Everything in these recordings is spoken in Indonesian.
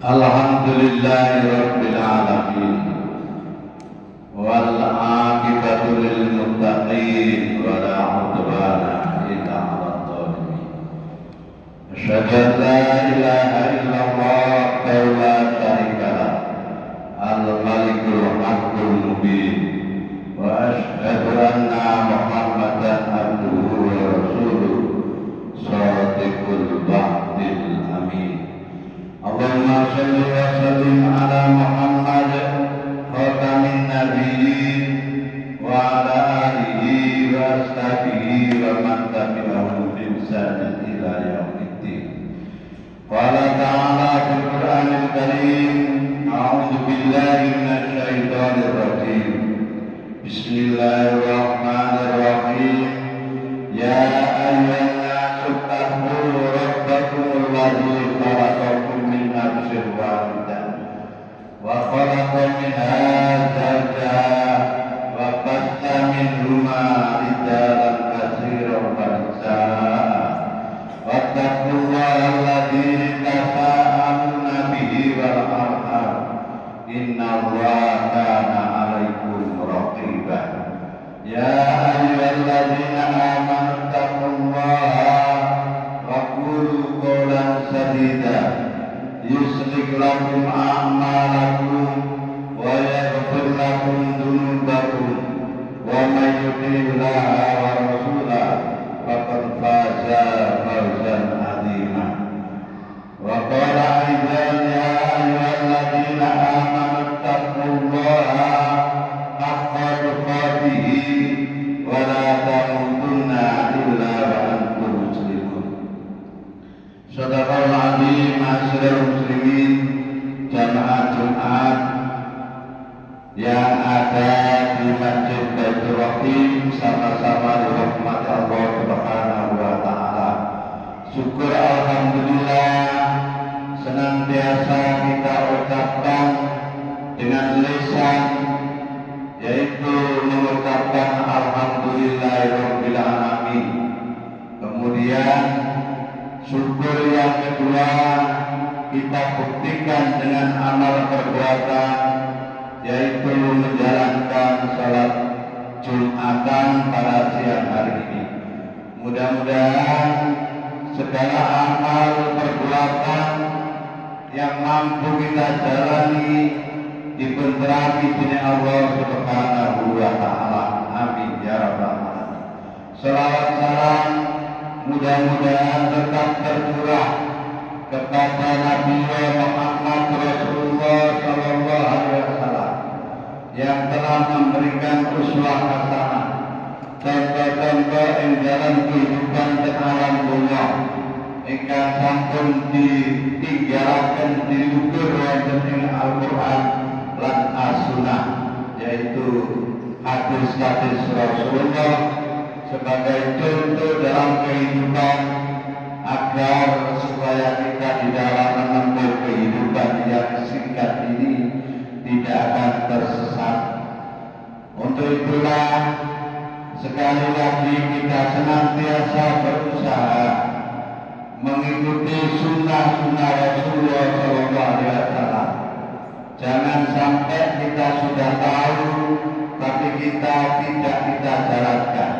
Alhamdulillahirabbil alamin wal aqibatu lil muttaqin wa la udwana illa 'alal zalimin. Asyhadu an la ilaha illallah wa la syarika lah al-malikul haqqul mubin wa asyhadu anna Muhammadan abduhu wa rasuluh shadiqul wa'dil amin. Allahumma shalli wa sallim ala Muhammad khatamin nabiyyin wa ala alihi wa ashabihi wa man tabi'ahum bi ihsan ila yaumiddin. Qala ta'ala fil Qur'anil Karim, a'udzu billahi minasy syaithanir rajim. Bismillahirrahmanirrahim. Ya ayyuhan nasu ittaqu rabbakumul ladzi khalaqakum nafsin wahidah wa khalaqa minha zawjaha wa bassa minhuma rijalan katsiran wa nisaa wattaqullaha alladzi tasaaluna bihi wal arham innallaha kana 'alaikum raqiba. Ya ayyuhalladzina amanu taqullaha wa qulu qawlan sadida yuslih lakum a'malakum wa yaghfir lakum dhunubakum wa may yuti'illah wa rasulahu faqad faza fawzan 'azima. Wa qala aidan ya ayyuhalladzina amanu taqullaha yang ada di Masjid Baitur Rahim sama-sama dirahmati Allah Subhanahu wa taala. Syukur alhamdulillah senantiasa kita ucapkan dengan lisan, yaitu mengucapkan alhamdulillahirabbil alamin. Kemudian syukur yang kedua kita buktikan dengan amal perbuatan, yaitu menjalankan salat Jumatan pada siang hari ini. Mudah-mudahan segala amal perbuatan yang mampu kita jalani diberkahi oleh Allah Subhanahu wa taala. Amin ya rabbal alamin. Salawat salam mudah-mudahan tetap tercurah kepada Nabi Muhammad Rasulullah sallallahu alaihi wasallam yang telah memberikan uswah hasanah, contoh-contoh yang jalan kehidupan dan alam dunia ingkang sampun ditinggalaken diukur wonten ing Al-Qur'an lan As-Sunnah, yaitu hadis-hadis Rasulullah sebagai contoh dalam kehidupan agar supaya kita di dalam menempuh kehidupan yang singkat ini tidak akan tersesat. Untuk itulah sekali lagi kita senantiasa berusaha mengikuti sunnah-sunnah Rasulullah SAW. Jangan sampai kita sudah tahu tapi kita tidak kita jalankan.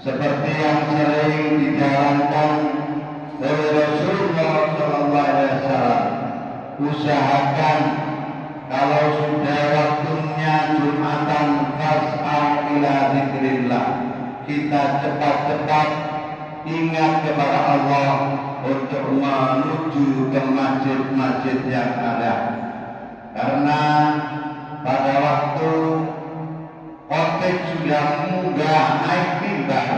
Seperti yang sering dijalankan oleh Rasulullah SAW. Usahakan kalau sudah waktunya Jumatan fas'au ila dzikrillah, kita cepat-cepat ingat kepada Allah untuk menuju ke masjid-masjid yang ada. Karena pada waktu khotib sudah munggah naik mimbar,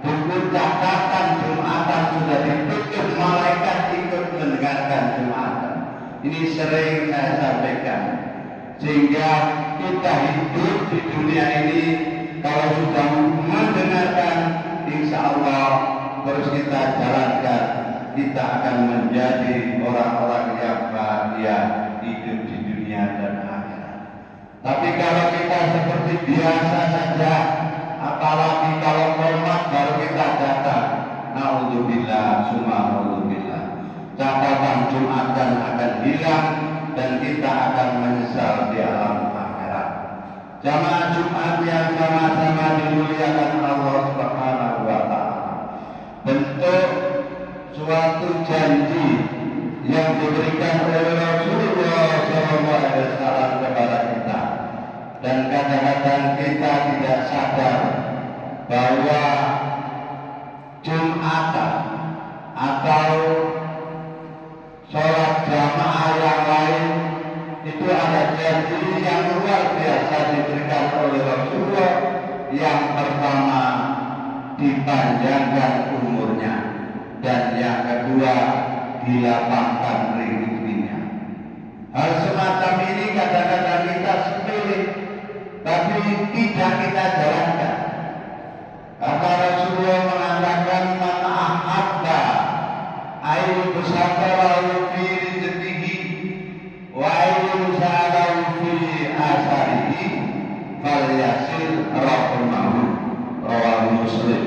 buku catatan Jumatan sudah ditutup, malaikat ikut mendengarkan Jumatan. Ini sering saya sampaikan, sehingga kita hidup di dunia ini kalau sudah mendengarkan, insya Allah terus kita jalankan, kita akan menjadi orang-orang yang bahagia hidup di dunia dan akhirat. Tapi kalau kita seperti biasa saja, apalagi kalau hormat baru kita datang, naudzubillah, summa naudzubillah, catatan Jumatan akan hilang dan kita akan menyesal di alam akhirat. Jamaah Jumat yang sama-sama dimuliakan Allah Subhanahu wa taala, bentuk suatu janji yang diberikan oleh Rasulullah SAW kepada kita, dan kadang-kadang kita tidak sadar bahwa Jumatan atau sholat jamaah yang lain itu ada janji yang luar biasa diberikan oleh Rasulullah. Yang pertama, dipanjangkan umurnya, dan yang kedua, dilapangkan rezekinya. Hal semacam ini kadang-kadang kita sepele, tapi tidak kita jalankan. Karena Rasulullah mengatakan, man ahabba ayu bersabarahu fi rizqihi wa ayu sa'alahu fi asarihi falyasil rahimahu, rawahu Muslim.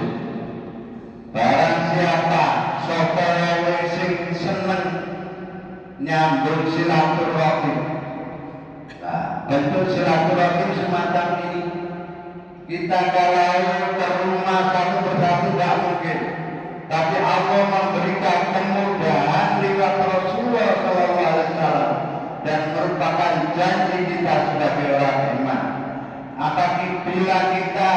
Barang siapa sapa sing seneng nyambung silaturahim. Nah, bentuk silaturahim semacam ini kita kalau ke rumah satu persatu tidak mungkin, tapi Allah memberikan kemudahan lewat Rasulullah SAW dan merupakan janji kita sebagai orang iman. Apabila kita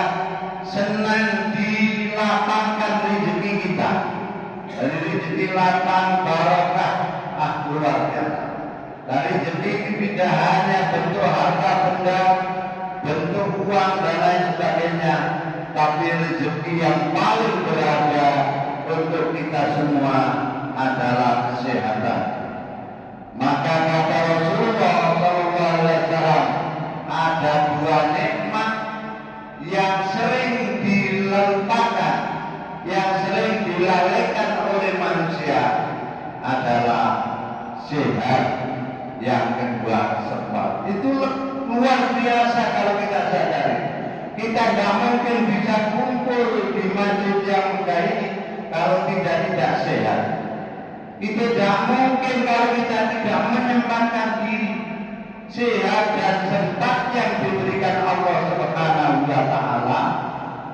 senang dilapangkan rezeki kita, dari rezeki lapang barokah, luar biasa. Dari rezeki tidak hanya bentuk harta benda, bentuk uang dan lain sebagainya, tapi rezeki yang paling berharga untuk kita semua adalah kesehatan. Maka kata Rasulullah SAW, ada dua nikmat yang sering dilupakan, yang sering dilalaikan oleh manusia adalah sehat, yang kedua sempat. Itu luar biasa kalau kita sadari. Kita nggak mungkin bisa kumpul di masjid yang megah ini kalau tidak sehat. Itu tidak mungkin kalau kita tidak menyempatkan diri. Sehat dan sempat yang diberikan Allah Subhanahu wa Ta'ala.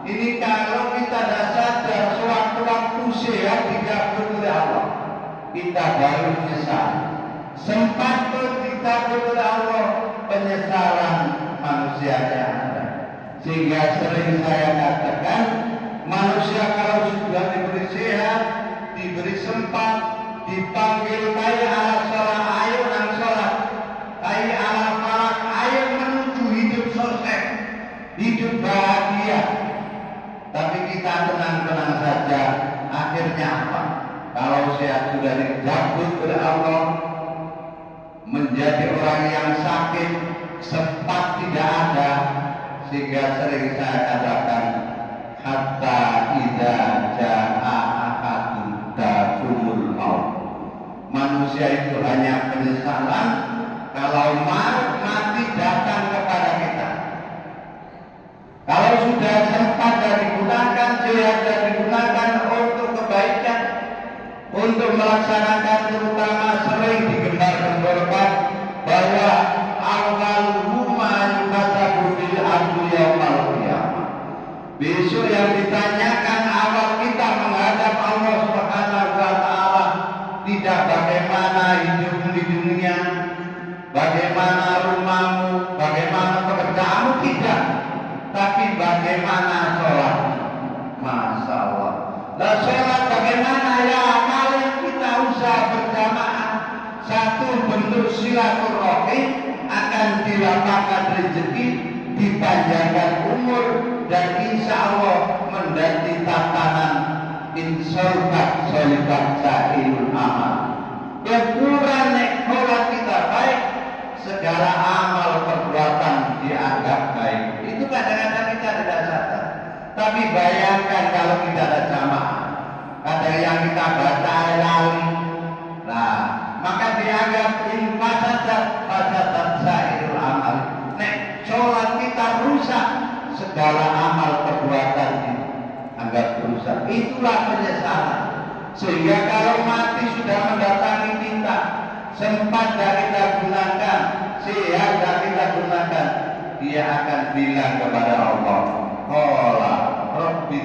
Ini kalau kita tidak sadar sewaktu-waktu sehat dikabul oleh Allah, kita baru menyesal. Sempat pun dikabul oleh Allah, penyesalan manusia yang ada. Sehingga sering saya katakan, manusia kalau sudah diberi sehat, diberi sempat, dipanggil hayya 'alas shalah, ayo nang sholat, hayya 'alal falah, ayo menuju hidup sukses, hidup bahagia. Tapi kita tenang-tenang saja, akhirnya apa? Kalau sehat sudah dicabut oleh Allah, menjadi orang yang sakit, sempat tidak ada, sehingga sering saya katakan, hatta idza jaa ahadun taqumul maut. Manusia itu hanya penyesalan kalau mati datang kepada kita. Kalau sudah sempat dan digunakan, sehat dan digunakan untuk kebaikan, untuk melaksanakan, terutama sering digembar-gemborkan bahwa awal ma yuhasabu bil abdu yaumal qiyamah. Besok yang ditanyakan awal kita menghadap Allah Subhanahu wa Ta'ala tidak bagaimana hidupmu di dunia, bagaimana rumahmu, bagaimana pekerjaanmu, tidak, tapi bagaimana sholat. Masya Allah. Lah sholat bagaimana? Ya amal yang kita usaha berjamaah, satu bentuk silaturahim, akan dilapangkan rezeki, dipanjangkan umur, dan insya Allah menjadi tatanan insolbat solibat sa'ilul amal. Ukuran sholat kita baik, segala amal perbuatan dianggap baik. Itu kadang-kadang kita tidak sadar. Tapi bayangkan kalau kita ada jamaah, kadang yang kita baca lali, nah maka dianggap fasadat sa'ilul amal. Nek sholat kita rusak, segala amal perbuatan dianggap rusak. Itulah penyesalan. Sehingga kalau mati sudah mendatangi kita, sempat tidak kita gunakan, sehat tidak kita gunakan, dia akan bilang kepada Allah, qala rabbi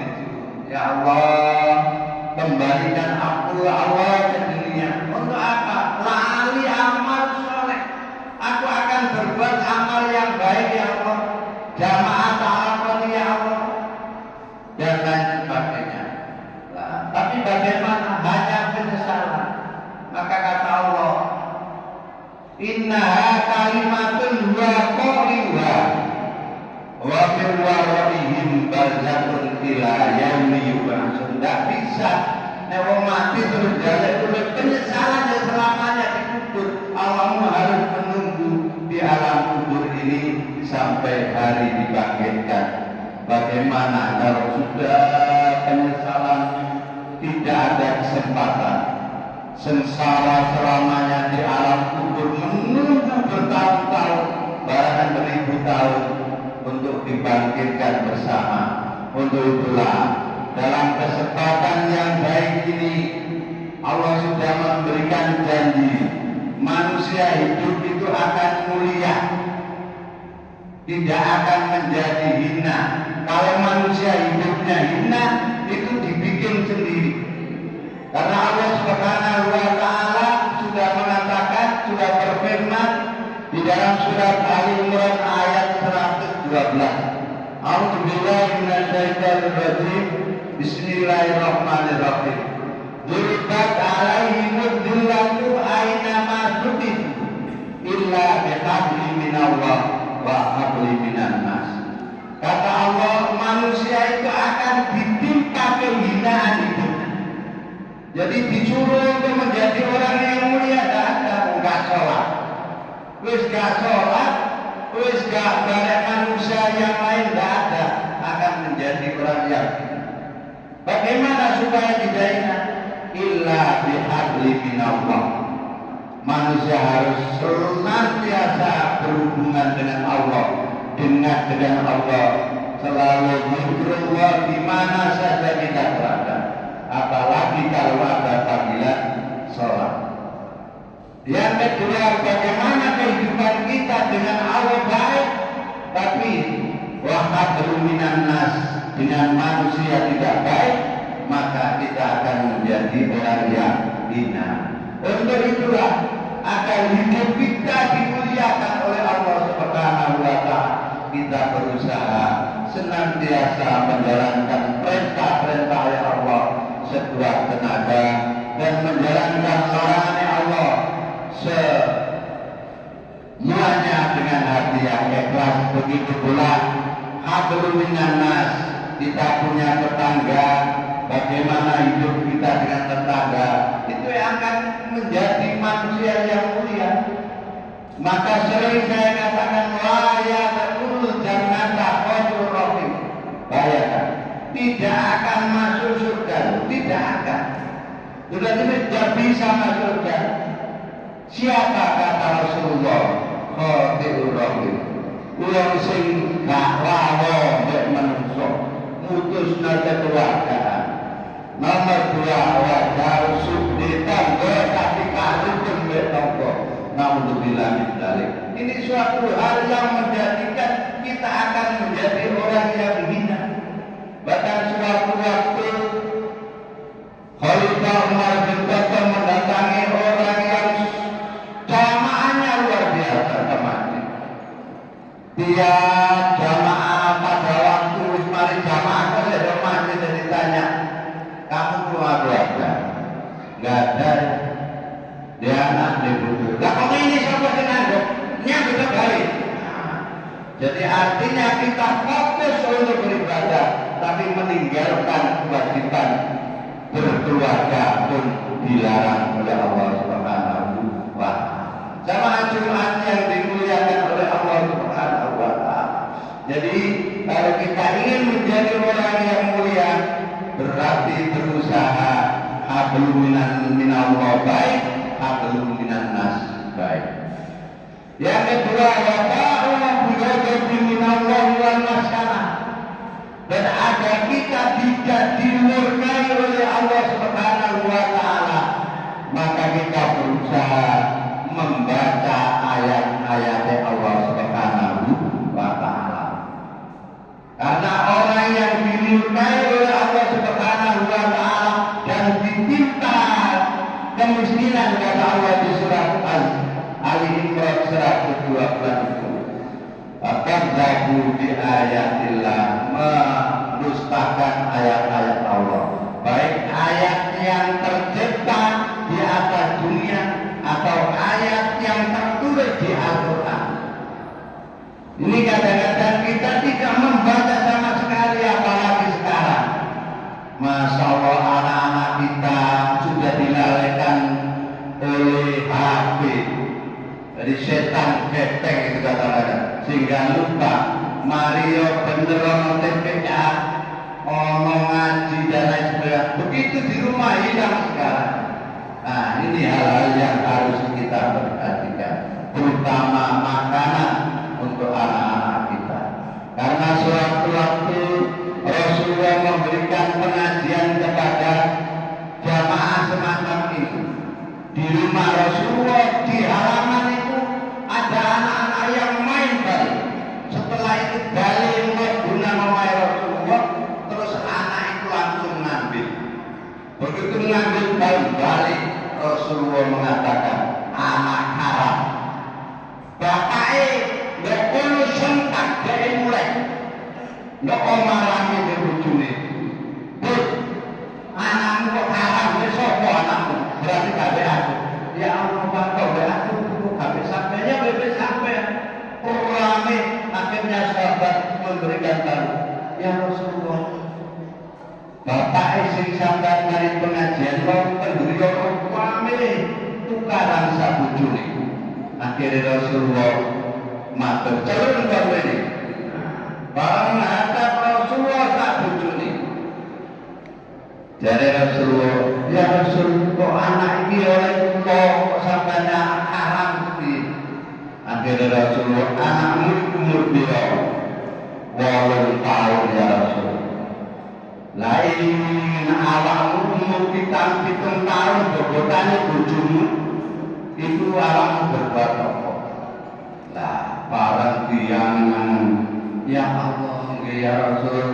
ya Allah, kembalikan aku Allah ke dunia. Untuk apa? Lali amal soleh. Aku akan berbuat amal yang baik ya Allah, jamaah ta'awun ya Allah, dan lain sebagainya. Nah, tapi bagaimana? Hanya penyesalan. Maka kata Allah, innaha kalimatun wa qawliha wa min waraihim barzakun ila yaumi yub'atsun. Tidak bisa nek mati terus jalan oleh penyesalan yang selamanya dikubur. Allah harus menunggu di alam kubur ini sampai hari dibangkitkan. Bagaimana kalau sudah penyesalan, tidak ada kesempatan, sengsara selamanya di alam kubur, menunggu bertahun-tahun, bahkan beribu tahun untuk dibangkitkan bersama. Untuk itulah dalam kesempatan yang baik ini Allah sudah memberikan janji, manusia hidup itu akan mulia, tidak akan menjadi hina. Kalau manusia hidupnya hina, itu dibikin sendiri. Karena Allah Subhanahu wa Ta'ala sudah mengatakan, sudah berfirman di dalam surat Ali Imran ayat 112. A'udzubillahi minasyaitonir rajim. Bismillahirrahmanirrahim. Duribat alaihimud dhillatu aina ma tuqifu illa bihabli minallah wa habli minan nas. Kata Allah, manusia itu akan ditimpa kehinaan hidupnya. Jadi disuruh untuk menjadi orang yang mulia, enggak sholat. Wis gak sholat, wis gak banyak manusia yang lain gak ada akan menjadi orang yakin. Bagaimana supaya tidak ingat? Illa bihabli minallah. Manusia harus senantiasa berhubungan dengan Allah, dengan Allah, selalu zikrullah di mana saja kita berada, apalagi kalau ada panggilan sholat. Yang kedua, bagaimana kehidupan kita dengan Allah baik, tapi wahablu minan nas, dengan manusia tidak baik, maka kita akan menjadi orang yang hina. Untuk itulah agar hidup kita dimuliakan oleh Allah Subhanahu wa Ta'ala, kita berusaha senantiasa menjalankan perintah-perintah Allah sekuat tenaga dan menjalankan larangan Allah semuanya dengan hati yang ikhlas. Begitu pula hablum minan nas, kita punya tetangga, bagaimana hidup kita dengan tetangga, itu yang akan menjadi manusia yang mulia. Maka sering saya katakan layatul jannata qadrul rahim. Bayangkan, tidak akan masuk surga, tidak akan. Sudah tidak bisa masuk surga. Siapa kata Rasulullah? Qadrul rahim. Uang sing gak lawo mek menungso, mutusna kekeluargaan. Nomor dua, wajar subditan tapi kasih pembek tonggo. Naudzubillah min dzalik. Ini suatu hal yang menjadikan kita akan menjadi orang yang hina. Bahkan suatu waktu Khalifah Umar bin Khattab mendatangi orang yang jamaahnya luar biasa teman-teman. Dia jamaah pada waktu mari jamaah saya ada masjid dan ditanya, kamu keluar keluarga? Gak ada. Dia anak dia butuh. Lah kamu ini siapa senang? Nya kita balik. Jadi artinya kita fokus untuk beribadah, tapi meninggalkan kewajiban berkeluarga pun dilarang oleh Allah Subhanahu wa Ta'ala. Jamaah Jumat yang dimuliakan oleh Allah Subhanahu wa Ta'ala. Jadi kalau kita ingin menjadi orang yang mulia, berarti berusaha hablum minallah baik, hablum minan nas baik. Yang kedua, wa ta'ala bi minallah wal masyarakat. Dan agar kita tidak dimurkai oleh Allah Subhanahu wa Ta'ala, maka kita berusaha membaca ayat-ayat Allah Subhanahu wa Ta'ala. Karena orang yang dimurkai oleh Allah Subhanahu wa Ta'ala dan ditimpa kemiskinan, kata Allah di surat Ali Imran 120, akan zabu bi ayatillah, mendustakan ayat-ayat Allah, baik ayat yang tercipta di atas dunia atau ayat yang tertulis di Al-Quran. Ini kadang-kadang kita tidak membaca sama sekali, apalagi sekarang. Masya Allah, anak-anak kita sudah dilalaikan oleh HP, dari setan keteng itu kata-kata, sehingga lupa Mario bener ono TPA, ono ngaji dan lain sebagainya. Begitu di rumah hilang sekarang. Nah, ini hal-hal yang harus kita perhatikan, terutama makanan untuk anak-anak kita. Karena sewaktu-waktu Rasulullah memberikan pengajian kepada jamaah semacam ini. Di rumah Rasulullah, di halaman itu ada anak-anak yang main balik. Setelah itu balik guna memai Rasulullah, terus anak itu langsung ngambil. Begitu ngambil balik, Rasulullah mengatakan anak haram. Bapaknya nggak perlu sentak dari mulai, nggak omarami di bujuni. Anakmu kok haram, besok anakmu berarti kabeh aku. Ya Allah, kabeh aku itu kabeh sampainya bebek sampai. Rame akhirnya sahabat memberikan tahu, ya Rasulullah, bapak sing sampai dari pengajian lo pendiri rame tukaran sabujune. Akhirnya Rasulullah matur celun ini. Barang hadap Rasulullah tak bojone. Jare Rasulullah, ya Rasul kok anak iki oleh kula kok sampane haram iki. Akhirnya Rasulullah, anakmu umur piro? 8 tahun ya Rasul. Lain awakmu umur 7 tahun bobotane bojomu itu awakmu berbuat apa? Lah, barang tiyang ya Allah, ya Rasul,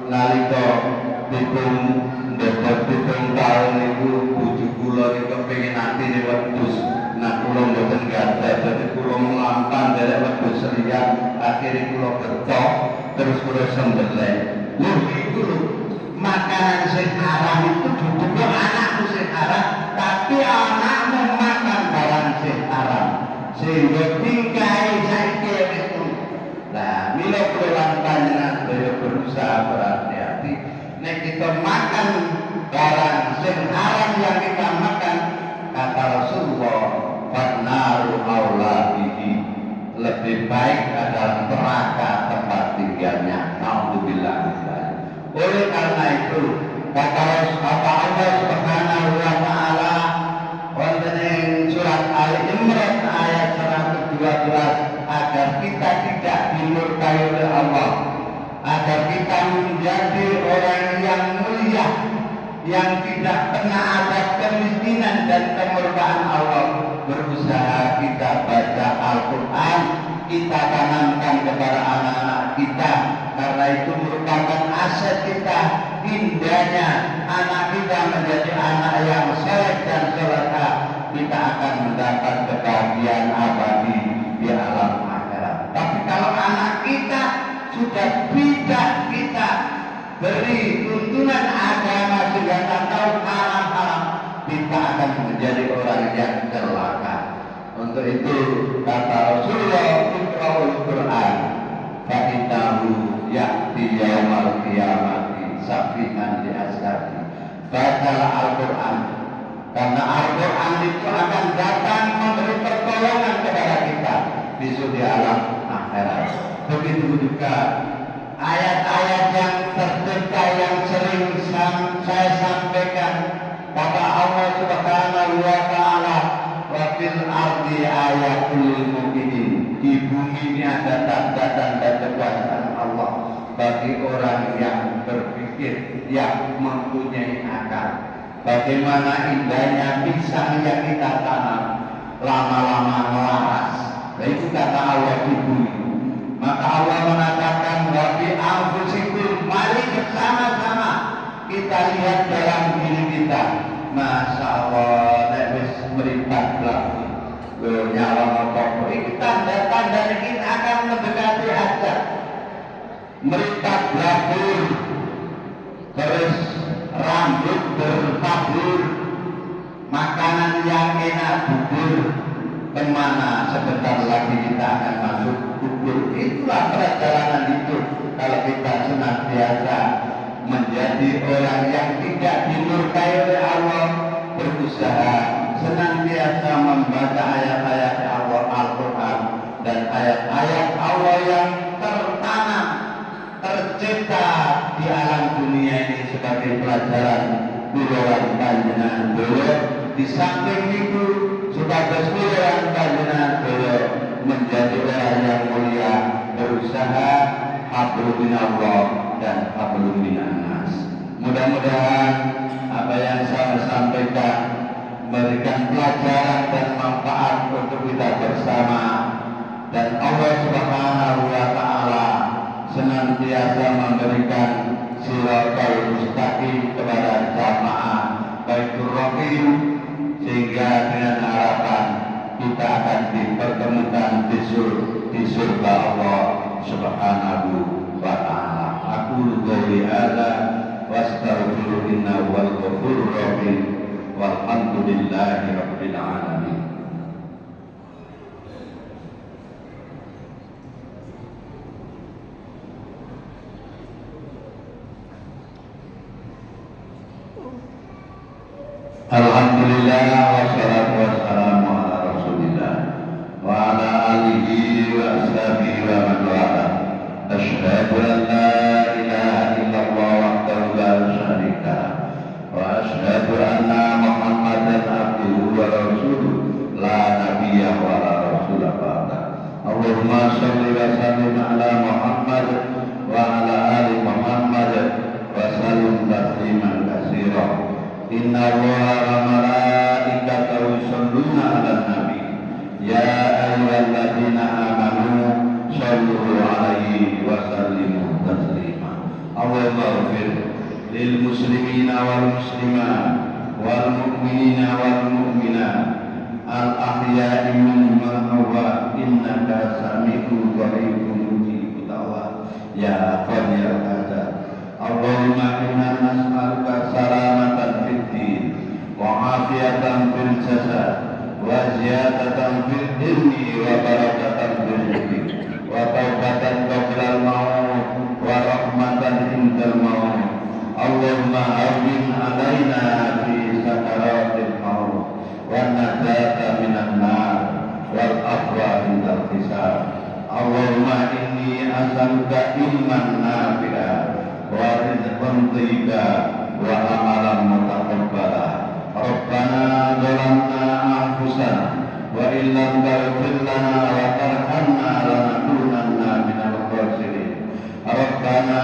nalika dipun ndedek 7 tahun itu bojo kula niku kepengin atine wedhus. Nah, kula mboten gadah, dadi kula nglampah derek wedhus liya, akhire kula getok terus kula sembelih. Lho iku lho, makanan sing haram itu duduk anakku sing haram, tapi anakmu makan barang sing haram. Sehingga tingkai saiki wis. Nah, mila kula lan panjenengan sedaya berusaha berhati-hati nek kita makan barang sing haram yang kita makan, kata Rasulullah, "Fannaru aula bihi." Lebih baik adalah neraka tempat tinggalnya. Nauzubillah. Oleh karena itu, kata Allah Subhanahu wa taala wonten ing surat Ali Imran ayat 112 agar kita tidak dimurkai oleh Allah, agar kita menjadi orang yang mulia, yang tidak kena azab kemiskinan dan kemurkaan Allah. Berusaha kita baca Al-Quran, kita tanamkan kepada anak-anak kita, karena itu merupakan aset kita. Indahnya anak kita menjadi anak yang saleh dan salehah, kita akan mendapat kebahagiaan abadi di alam akhirat. Tapi kalau anak kita sudah tidak kita beri tuntunan agama sehingga tak tahu haram-haram, kita akan menjadi orang yang celaka. Untuk itu kata Rasulullah, "Iqra'ul Qur'an fa innahu ya'ti yaumal qiyamati safihan li ashabi." Bacalah Al-Qur'an, karena Al-Qur'an itu akan datang memberi pertolongan kepada kita besok di alam akhirat. Begitu juga ayat-ayat yang tercipta yang sering saya sampaikan, kata Allah Subhanahu wa taala, "Wa fil ardi ayatul lil mu'minin." Di bumi ini ada tanda-tanda kekuasaan Allah bagi orang yang berpikir, yang mempunyai akal. Bagaimana indahnya pisang yang kita tanam, lama-lama melaras. Nah, itu kata Allah di bumi. Maka Allah mengatakan, "Wa fi anfusikum," mari bersama-sama kita lihat dalam diri kita. Masya Allah, nek wis meripat belakang, nyala apa-apa. Ini tanda-tanda kita akan mendekati ajal. Meripat belakang, terus rambut bertabur, makanan yang enak bubur. Kemana sebentar lagi kita akan masuk kubur. Itulah perjalanan hidup kalau kita senantiasa menjadi orang yang tidak dimurkai oleh Allah, berusaha senantiasa membaca ayat-ayat Allah Al-Quran dan ayat-ayat Allah yang tertanam, tercipta di alam dunia ini sebagai pelajaran bulan panjenengan beliau. Di samping itu sebagai bulan panjenengan beliau menjadi orang yang mulia, berusaha hablum minallah dan hablum minan nas. Mudah-mudahan apa yang saya sampaikan memberikan pelajaran dan manfaat untuk kita bersama, dan Allah Subhanahu wa taala senantiasa memberikan siratal mustaqim kepada jamaah Baitur Rahim, sehingga dengan harapan kita akan dipertemukan di surga Allah Subhanahu wa taala. Aku qouli hadza wa astaghfiru innahu wal ghafurur rahim walhamdulillahi rabbil alamin. Alhamdulillah wassalatu wassalamu ala Rasulillah wa ala آله وأصحابه ومن والاه. أشهد أن لا إله إلا الله وحده لا شريك له وأشهد أن محمدا عبده ورسوله لا نبي ولا رسول بعده. اللهم صل وسلم على محمد وعلى آل محمد وسلم تسليما كثيرا. إن الله وملائكته يصلون على النبي يا أيها الذين آمنوا صلوا عليه وسلموا تسليما. اللهم اغفر للمسلمين والمسلمات والمؤمنين والمؤمنات الأحياء منهم والأموات إنك سميع قريب مجيب الدعوات يا قاضي الحاجات. اللهم إنا نسألك سلامة في الدين وعافية في الجسد وزيادة في العلم وبركة في الرزق وتوبة قبل الموت ورحمة عند الموت. اللهم هون علينا في سكرات الموت والنجاة من النار والعفو عند الحساب. اللهم إني أسألك علما نافعا ورزقا طيبا وعملا متقبلا. ربنا ظلمنا أنفسنا وإن لم تغفر لنا وترحمنا لنكونن من الخاسرين. ربنا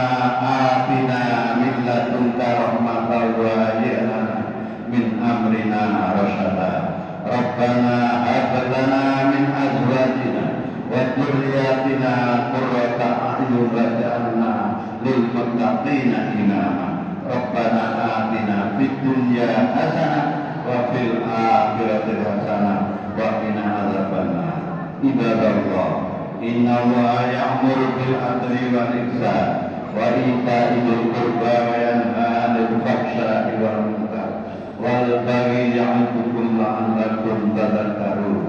آتنا من لدنك رحمة وهيئ لنا من أمرنا رشدا. ربنا هب لنا من أزواجنا وذرياتنا قرة أعين واجعلنا للمتقين إماما. ربنا آتنا في الدنيا حسنة وفي الآخرة حسنة وقنا عذاب النار. عباد الله إن الله يأمر بالعدل والإحسان وإيتاء ذي القربى وينهى عن الفحشاء والمنكر والبغي يعظكم لعلكم تذكرون.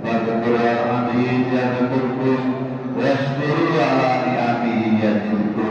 فاذكروا العظيم يذكركم واشكروا على نعمه يزدكم